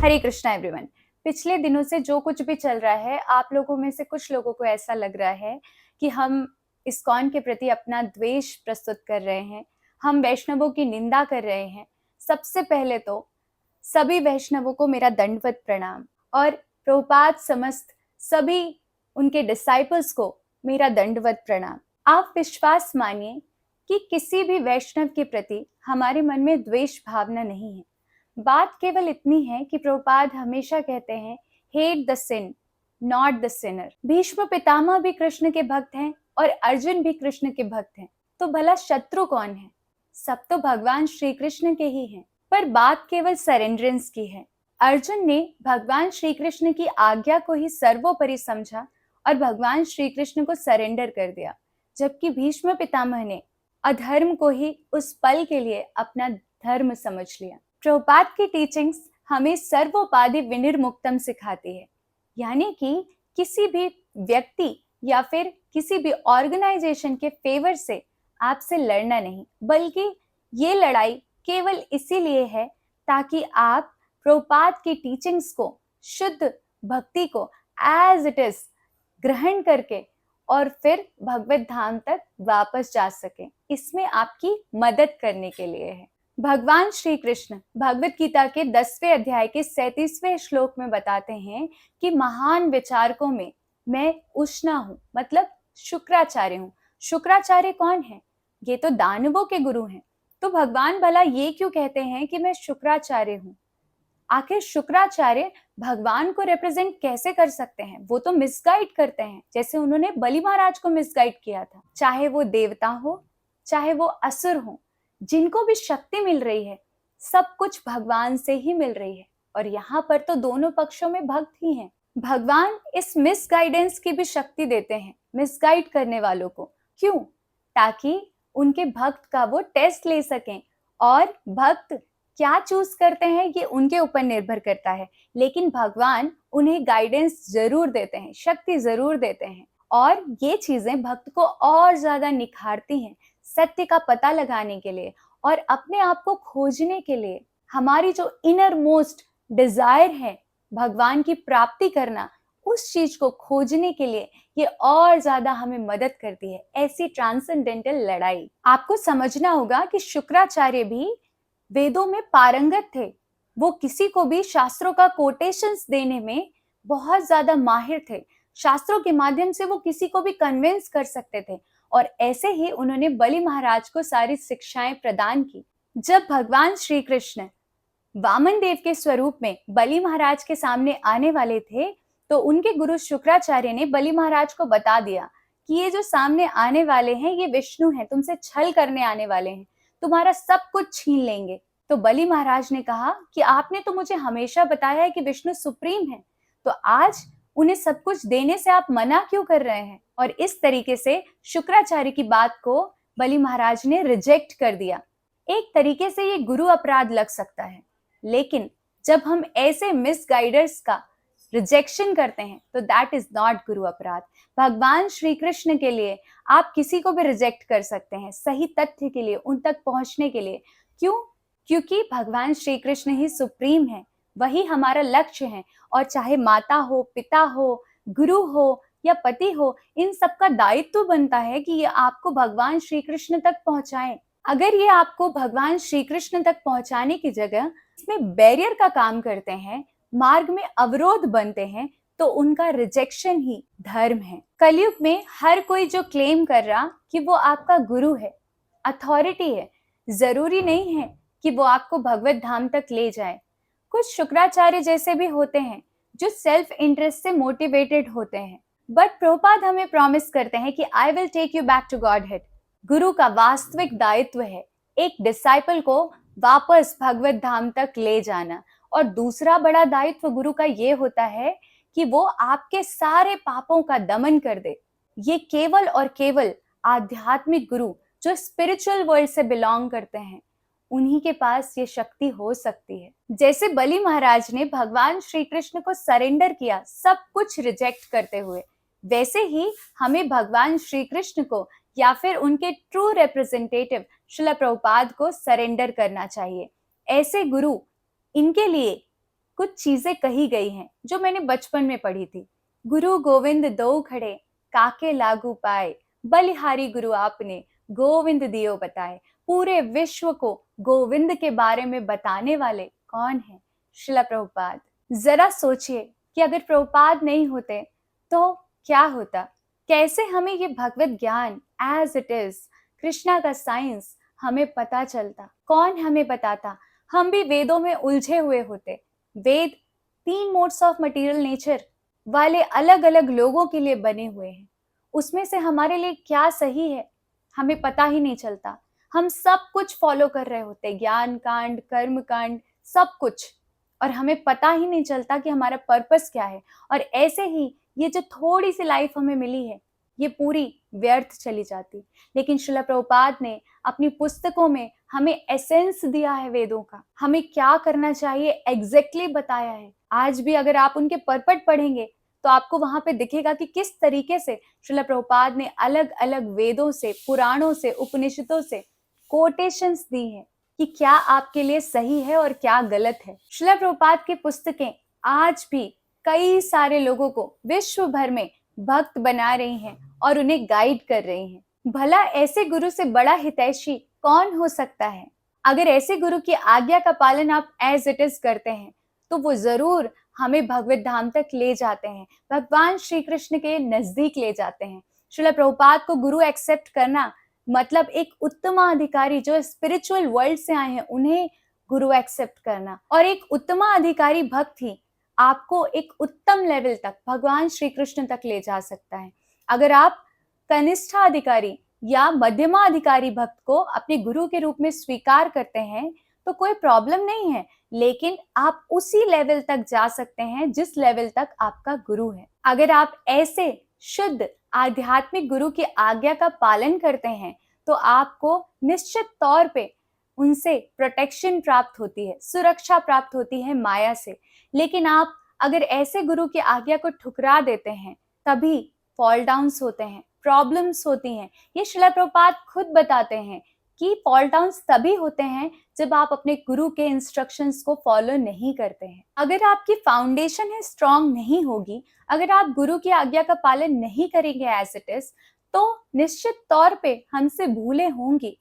हरे Krishna everyone. पिछले दिनों से जो कुछ भी चल रहा है, आप लोगों में से कुछ लोगों को ऐसा लग रहा है कि हम इस्कॉन के प्रति अपना द्वेष प्रस्तुत कर रहे हैं, हम वैष्णवों की निंदा कर रहे हैं। सबसे पहले तो सभी वैष्णवों को मेरा दंडवत प्रणाम और प्रभुपाद समस्त सभी उनके डिसाइपल्स को मेरा दंडवत प्रणाम। आप विश्वास मानिए कि किसी भी वैष्णव के प्रति हमारे मन में द्वेष भावना नहीं है। बात केवल इतनी है कि प्रभुपाद हमेशा कहते हैं, hate the sin not the sinner. Bhishma Pitamah भी कृष्ण के भक्त हैं और अर्जुन भी कृष्ण के भक्त हैं, तो भला शत्रु कौन है? सब तो भगवान श्री कृष्ण के ही हैं। पर बात केवल सरेंडरेंस की है। अर्जुन ने भगवान श्री कृष्ण की आज्ञा को ही सर्वोपरि समझा और भगवान श्री कृष्ण को सरेंडर कर दिया, जबकि भीष्म पितामह ने अधर्म को ही उस पल के लिए अपना धर्म समझ लिया। प्रभुपाद की टीचिंग्स हमें सर्वोपाधि विनिर्मुक्तम सिखाती है, यानी कि किसी भी व्यक्ति या फिर किसी भी ऑर्गेनाइजेशन के फेवर से आपसे लड़ना नहीं, बल्कि ये लड़ाई केवल इसीलिए है ताकि आप प्रभुपाद की टीचिंग्स को, शुद्ध भक्ति को एज इट इज ग्रहण करके और फिर भगवत धाम तक वापस जा सकें। इसमें आपकी मदद करने के लिए है। भगवान श्री कृष्ण भगवत गीता के 10वें अध्याय के 37वें श्लोक में बताते हैं कि महान विचारकों में मैं उष्णा हूं, मतलब शुक्राचार्य हूं। शुक्राचार्य कौन है? ये तो दानवों के गुरु हैं। तो भगवान भला ये क्यों कहते हैं कि मैं शुक्राचार्य हूं? आखिर शुक्राचार्य भगवान को रिप्रेजेंट कैसे कर सकते हैं? वो तो मिसगाइड करते हैं, जैसे उन्होंने बलि महाराज को मिसगाइड किया था। चाहे वो देवता हो, चाहे वो असुर हो, जिनको भी शक्ति मिल रही है, सब कुछ भगवान से ही मिल रही है। और यहाँ पर तो दोनों पक्षों में भक्त ही हैं। भगवान इस मिसगाइडेंस की भी शक्ति देते हैं मिसगाइड करने वालों को। क्यों? ताकि उनके भक्त का वो टेस्ट ले सकें, और भक्त क्या चूज करते हैं ये उनके ऊपर निर्भर करता है, लेकिन भगवान उन्हें गाइडेंस जरूर देते हैं, शक्ति जरूर देते हैं, और ये चीजें भक्त को और ज्यादा निखारती हैं सत्य का पता लगाने के लिए और अपने आप को खोजने के लिए। हमारी जो इनर मोस्ट डिजायर है भगवान की प्राप्ति करना, उस चीज को खोजने के लिए ये और ज्यादा हमें मदद करती है, ऐसी ट्रांसेंडेंटल लड़ाई। आपको समझना होगा कि शुक्राचार्य भी वेदों में पारंगत थे। वो किसी को भी शास्त्रों का कोटेशंस देने में बहुत ज्यादा माहिर थे। शास्त्रों के माध्यम से वो किसी को भी कन्विंस कर सकते थे, और ऐसे ही उन्होंने बलि महाराज को सारी शिक्षाएं प्रदान की। जब भगवान श्री कृष्ण वामन देव के स्वरूप में बलि महाराज के सामने आने वाले थे, तो उनके गुरु शुक्राचार्य ने बलि महाराज को बता दिया कि ये जो सामने आने वाले हैं ये विष्णु हैं, तुमसे छल करने आने वाले हैं, तुम्हारा सब कुछ छीन लेंगे। तो बलि महाराज ने कहा कि आपने तो मुझे हमेशा बताया है कि विष्णु सुप्रीम है, तो आज उन्हें सब कुछ देने से आप मना क्यों कर रहे हैं? और इस तरीके से शुक्राचार्य की बात को बलि महाराज ने रिजेक्ट कर दिया। एक तरीके से ये गुरु अपराध लग सकता है, लेकिन जब हम ऐसे मिसगाइडर्स का रिजेक्शन करते हैं तो दैट इज नॉट गुरु अपराध। भगवान श्री कृष्ण के लिए आप किसी को भी रिजेक्ट कर सकते हैं, सही तथ्य के लिए, उन तक पहुंचने के लिए। क्यों? क्योंकि भगवान श्री कृष्ण ही सुप्रीम है, वही हमारा लक्ष्य है। और चाहे माता हो, पिता हो, गुरु हो या पति हो, इन सबका दायित्व बनता है कि ये आपको भगवान श्री कृष्ण तक पहुंचाएं। अगर ये आपको भगवान श्री कृष्ण तक पहुंचाने की जगह इसमें बैरियर का काम करते हैं, मार्ग में अवरोध बनते हैं, तो उनका रिजेक्शन ही धर्म है। कलयुग में हर कोई जो क्लेम कर रहा कि वो आपका गुरु है, अथॉरिटी है, जरूरी नहीं है कि वो आपको भगवत धाम तक ले जाए। कुछ शुक्राचार्य जैसे भी होते हैं जो सेल्फ इंटरेस्ट से मोटिवेटेड होते हैं, बट प्रभुपाद हमें प्रॉमिस करते हैं कि I will take you back to Godhead. गुरु का वास्तविक दायित्व है एक डिसाइपल को वापस भगवत धाम तक ले जाना, और दूसरा बड़ा दायित्व गुरु का ये होता है कि वो आपके सारे पापों का दमन कर दे। ये केवल और केवल आध्यात्मिक गुरु जो स्पिरिचुअल वर्ल्ड से बिलोंग करते हैं, उन्हीं के पास ये शक्ति हो सकती है। जैसे बलि महाराज ने भगवान श्री कृष्ण को सरेंडर किया सब कुछ रिजेक्ट करते हुए, वैसे ही हमें भगवान श्री कृष्ण को या फिर उनके ट्रू रिप्रेजेंटेटिव श्रील प्रभुपाद को सरेंडर करना चाहिए। ऐसे गुरु, इनके लिए कुछ चीजें कही गई हैं जो मैंने बचपन में पढ़ी थी। गुरु गोविंद दो खड़े, काके लागू पाए, बलिहारी गुरु आपने, गोविंद दियो बताए। पूरे विश्व को गोविंद के बारे में बताने वाले कौन है? श्रील प्रभुपाद। जरा सोचिए कि अगर प्रभुपाद नहीं होते तो क्या होता? कैसे हमें ये भगवत ज्ञान एज इट इज, कृष्णा का साइंस हमें पता चलता? कौन हमें बताता? हम भी वेदों में उलझे हुए होते। वेद 3 मोड्स ऑफ मटेरियल नेचर वाले अलग अलग लोगों के लिए बने हुए हैं। उसमें से हमारे लिए क्या सही है हमें पता ही नहीं चलता। हम सब कुछ फॉलो कर रहे होते, ज्ञान कांड, कर्म कांड, सब कुछ, और हमें पता ही नहीं चलता कि हमारा पर्पस क्या है। और ऐसे ही ये जो थोड़ी सी लाइफ हमें मिली है ये पूरी व्यर्थ चली जाती। लेकिन श्रील प्रभुपाद ने अपनी पुस्तकों में हमें एसेंस दिया है वेदों का, हमें क्या करना चाहिए एग्जैक्टली बताया है। आज भी अगर आप उनके परपट पढ़ेंगे तो आपको वहां पे दिखेगा कि किस तरीके से श्रील प्रभुपाद ने अलग अलग वेदों से, पुराणों से, उपनिषदों से कोटेशंस दी हैं कि क्या आपके लिए सही है और क्या गलत है। श्रील प्रभुपाद की पुस्तकें आज भी कई सारे लोगों को विश्व भर में भक्त बना रही हैं और उन्हें गाइड कर रही हैं। भला ऐसे गुरु से बड़ा हितैषी कौन हो सकता है? अगर ऐसे गुरु की आज्ञा का पालन आप एज इट इज करते हैं तो वो जरूर हमें भगवत धाम तक ले जाते हैं, भगवान श्री कृष्ण के नजदीक ले जाते हैं। श्रील प्रभुपाद को गुरु एक्सेप्ट करना मतलब एक उत्तमाधिकारी जो स्पिरिचुअल वर्ल्ड से आए हैं उन्हें गुरु एक्सेप्ट करना, और एक उत्तमाधिकारी भक्त ही आपको एक उत्तम लेवल तक, भगवान श्री कृष्ण तक ले जा सकता है। अगर आप कनिष्ठा अधिकारी या मध्यमा अधिकारी भक्त को अपने गुरु के रूप में स्वीकार करते हैं तो कोई प्रॉब्लम नहीं है, लेकिन आप उसी लेवल तक जा सकते हैं जिस लेवल तक आपका गुरु है। अगर आप ऐसे शुद्ध आध्यात्मिक गुरु की आज्ञा का पालन करते हैं तो आपको निश्चित तौर पे उनसे प्रोटेक्शन प्राप्त होती है, सुरक्षा प्राप्त होती है माया से। लेकिन आप अगर ऐसे गुरु की आज्ञा को ठुकरा देते हैं तभी फॉल डाउन्स होते हैं, प्रॉब्लम्स होती हैं। ये श्रील प्रभुपाद खुद बताते हैं कि फॉल डाउन्स तभी होते हैं जब आप अपने गुरु के इंस्ट्रक्शंस को फॉलो नहीं करते हैं। अगर आपकी फाउंडेशन है स्ट्रांग नहीं होगी, अगर आप गुरु की आज्ञा का पालन नहीं करेंगे एज इट इज, तो निश्चित तौर पे हमसे भूलें होंगी,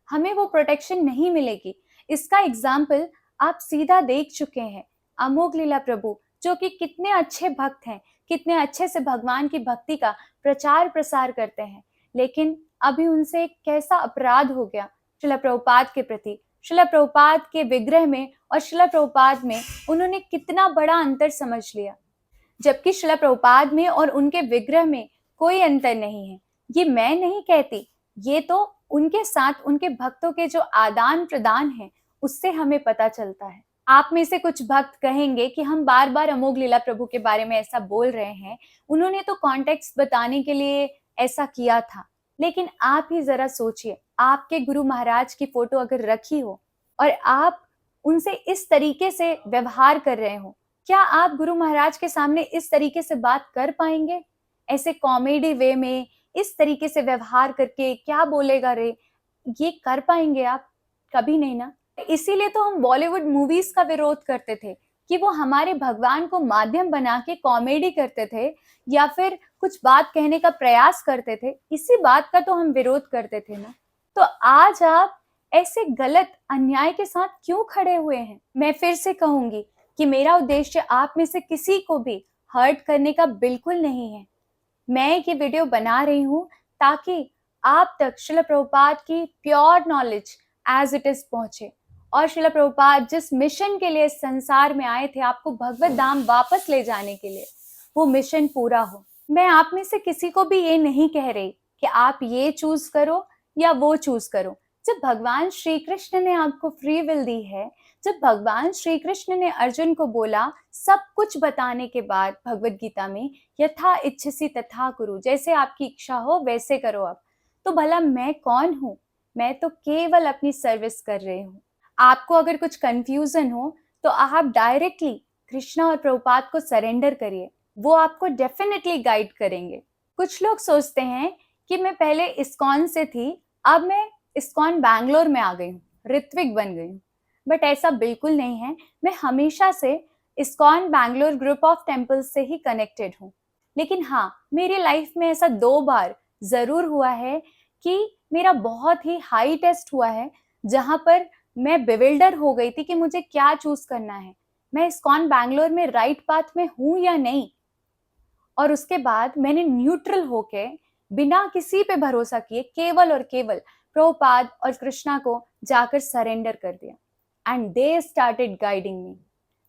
हमें वो प्रोटेक्शन नहीं मिलेगी। इसका एग्जाम्पल आप सीधा देख चुके हैं। अमोघ लीला प्रभु जो कि कितने अच्छे भक्त हैं, कितने अच्छे से भगवान की भक्ति का प्रचार प्रसार करते हैं, लेकिन अभी उनसे एक कैसा अपराध हो गया श्रील प्रभुपाद के प्रति। श्रील प्रभुपाद के विग्रह में और श्रील प्रभुपाद में उन्होंने कितना बड़ा अंतर समझ लिया, जबकि श्रील प्रभुपाद में और उनके विग्रह में कोई अंतर नहीं है। ये मैं नहीं कहती, ये तो उनके साथ उनके भक्तों के जो आदान प्रदान है उससे हमें पता चलता है। आप में से कुछ भक्त कहेंगे कि हम बार बार अमोघ लीला प्रभु के बारे में ऐसा बोल रहे हैं, उन्होंने तो कॉन्टेक्स्ट बताने के लिए ऐसा किया था। लेकिन आप ही जरा सोचिए, आपके गुरु महाराज की फोटो अगर रखी हो और आप उनसे इस तरीके से व्यवहार कर रहे हो, क्या आप गुरु महाराज के सामने इस तरीके से बात कर पाएंगे? ऐसे कॉमेडी वे में इस तरीके से व्यवहार करके क्या बोलेगा रे, ये कर पाएंगे आप? कभी नहीं ना। इसीलिए तो हम बॉलीवुड मूवीज का विरोध करते थे कि वो हमारे भगवान को माध्यम बना के कॉमेडी करते थे या फिर कुछ बात कहने का प्रयास करते थे। इसी बात का तो हम विरोध करते थे ना। तो आज आप ऐसे गलत अन्याय के साथ क्यों खड़े हुए हैं? मैं फिर से कहूंगी कि मेरा उद्देश्य आप में से किसी को भी हर्ट करने का बिल्कुल नहीं है। मैं ये वीडियो बना रही हूँ ताकि आप तक श्रील प्रभुपाद की pure knowledge as it is पहुंचे, और श्रील प्रभुपाद जिस मिशन के लिए संसार में आए थे, आपको भगवत धाम वापस ले जाने के लिए, वो मिशन पूरा हो। मैं आप में से किसी को भी ये नहीं कह रही कि आप ये चूज करो या वो चूज करो। जब भगवान श्री कृष्ण ने आपको फ्री विल दी है, जब भगवान श्री कृष्ण ने अर्जुन को बोला सब कुछ बताने के बाद भगवत गीता में, यथा इच्छसि तथा कुरु, जैसे आपकी इच्छा हो वैसे करो अब, तो भला मैं कौन हूँ? मैं तो केवल अपनी सर्विस कर रही हूँ। आपको अगर कुछ कंफ्यूजन हो तो आप डायरेक्टली कृष्णा और प्रभुपाद को सरेंडर करिए, वो आपको डेफिनेटली गाइड करेंगे। कुछ लोग सोचते हैं कि मैं पहले इस्कॉन से थी, अब मैं इस्कॉन बैंगलोर में आ गई हूँ, ऋत्विक बन गई हूँ, बट ऐसा बिल्कुल नहीं है। मैं हमेशा से ISKCON Bangalore group of temples से ही कनेक्टेड हूँ। लेकिन हाँ, मेरी लाइफ में ऐसा 2 बार ज़रूर हुआ है कि मेरा बहुत ही हाई टेस्ट हुआ है, जहाँ पर मैं बेविल्डर हो गई थी कि मुझे क्या चूज़ करना है। मैं इस्कॉन बैंगलोर में राइट पाथ में हूँ या नहीं? और उसके बाद मैंने न्यूट्रल होके बिना किसी पे भरोसा किए केवल और केवल प्रभुपाद और कृष्णा को जाकर सरेंडर कर दिया एंड दे स्टार्टेड गाइडिंग मी।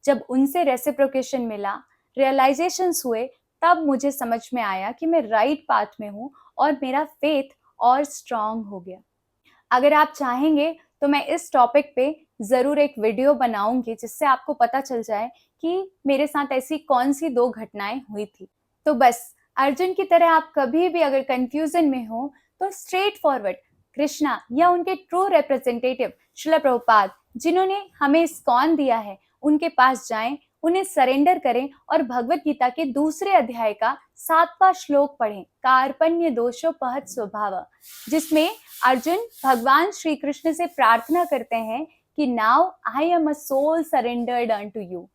जब उनसे रेसिप्रोकेशन मिला, रियलाइजेशंस हुए, तब मुझे समझ में आया कि मैं राइट पाथ में हूँ और मेरा फेथ और स्ट्रांग हो गया। अगर आप चाहेंगे तो मैं इस टॉपिक पे ज़रूर एक वीडियो बनाऊंगी जिससे आपको पता चल जाए कि मेरे साथ ऐसी कौन सी 2 घटनाएं हुई थी। तो बस अर्जुन की तरह आप कभी भी अगर कंफ्यूजन में हो तो स्ट्रेट फॉरवर्ड कृष्णा या उनके ट्रू रिप्रेजेंटेटिव श्रील प्रभुपाद जिन्होंने हमें इस्कॉन दिया है, उनके पास जाएं, उन्हें सरेंडर करें और भगवत गीता के दूसरे अध्याय का 7वां श्लोक पढ़ें, कार्पण्य दोषोपहत स्वभाव, जिसमें अर्जुन भगवान श्री कृष्ण से प्रार्थना करते हैं कि now I am a soul surrendered unto you.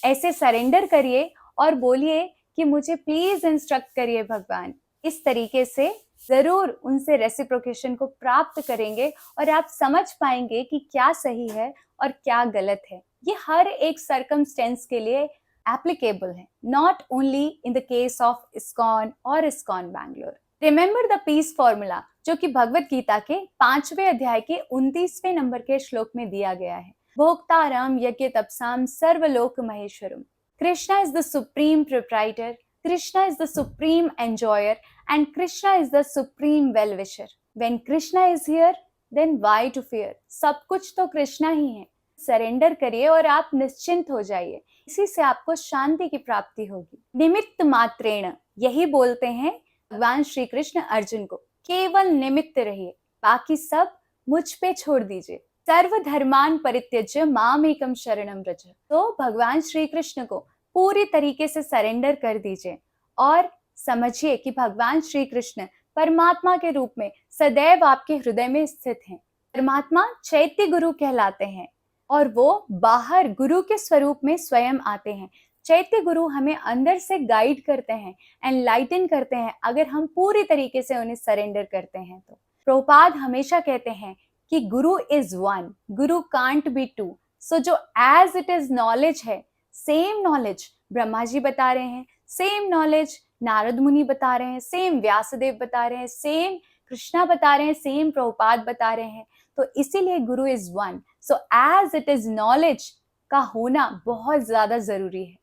ऐसे सरेंडर करिए और बोलिए कि मुझे प्लीज इंस्ट्रक्ट करिए भगवान। इस तरीके से जरूर उनसे रेसिप्रोकेशन को प्राप्त करेंगे और आप समझ पाएंगे कि क्या सही है और क्या गलत है। ये हर एक सर्कमस्टेंस के लिए एप्लीकेबल है, not only in the case of ISKCON और ISKCON Bangalore. Remember the peace formula, जो कि भगवत गीता के 5वें अध्याय के 29वें नंबर के श्लोक में दिया गया है। भोक्तारम यज्ञ तपसाम सर्वलोक Maheshwaram. Krishna is the supreme proprietor, Krishna is the supreme enjoyer, and Krishna is the supreme well-wisher. When Krishna is here, then why to fear? सब कुछ तो कृष्णा ही है। सरेंडर करिए और आप निश्चिंत हो जाइए, इसी से आपको शांति की प्राप्ति होगी। निमित्त मात्रेण, यही बोलते हैं भगवान श्री कृष्ण अर्जुन को, केवल निमित्त रहिए, बाकी सब मुझ पे छोड़ दीजिए। सर्व धर्मान परित्यज्य माम एकम शरणम व्रज। तो भगवान श्री कृष्ण को पूरी तरीके से सरेंडर कर दीजिए और समझिए कि भगवान श्री कृष्ण परमात्मा के रूप में सदैव आपके हृदय में स्थित हैं। परमात्मा चैत्य गुरु कहलाते हैं और वो बाहर गुरु के स्वरूप में स्वयं आते हैं। चैत्य गुरु हमें अंदर से गाइड करते हैं, एनलाइटन करते हैं, अगर हम पूरी तरीके से उन्हें सरेंडर करते हैं तो। प्रभुपाद हमेशा कहते हैं कि गुरु is one, Guru can't be to. सो जो एज इट इज नॉलेज है, सेम नॉलेज ब्रह्मा जी बता रहे हैं, सेम नॉलेज नारद मुनि बता रहे हैं, सेम व्यासदेव बता रहे हैं, सेम कृष्णा बता रहे हैं, सेम प्रभुपाद बता रहे हैं। तो इसीलिए guru is one. So as it is knowledge का होना बहुत ज्यादा जरूरी है,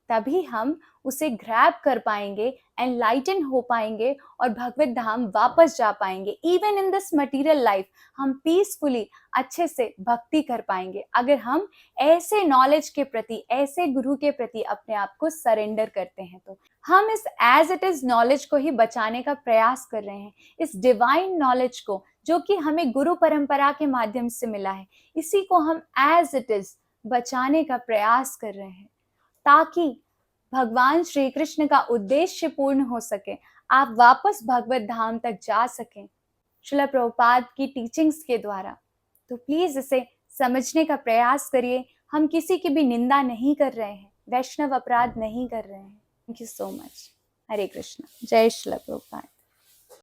तभी हम उसे ग्रैब कर पाएंगे, एनलाइटन हो पाएंगे और भगवत धाम वापस जा पाएंगे। Even in this material life हम पीसफुली अच्छे से भक्ति कर पाएंगे अगर हम ऐसे नॉलेज के प्रति, ऐसे गुरु के प्रति अपने आप को सरेंडर करते हैं। तो हम इस एज इट इज नॉलेज को ही बचाने का प्रयास कर रहे हैं, इस डिवाइन नॉलेज को जो कि हमें गुरु परंपरा के माध्यम से मिला है, इसी को हम एज इट इज बचाने का प्रयास कर रहे हैं ताकि भगवान श्री कृष्ण का उद्देश्य पूर्ण हो सके, आप वापस भगवत धाम तक जा सकें श्रील प्रभुपाद की टीचिंग्स के द्वारा। तो प्लीज इसे समझने का प्रयास करिए। हम किसी की भी निंदा नहीं कर रहे हैं, वैष्णव अपराध नहीं कर रहे हैं। Thank you so much. Hare Krishna. जय श्रील प्रभुपाद।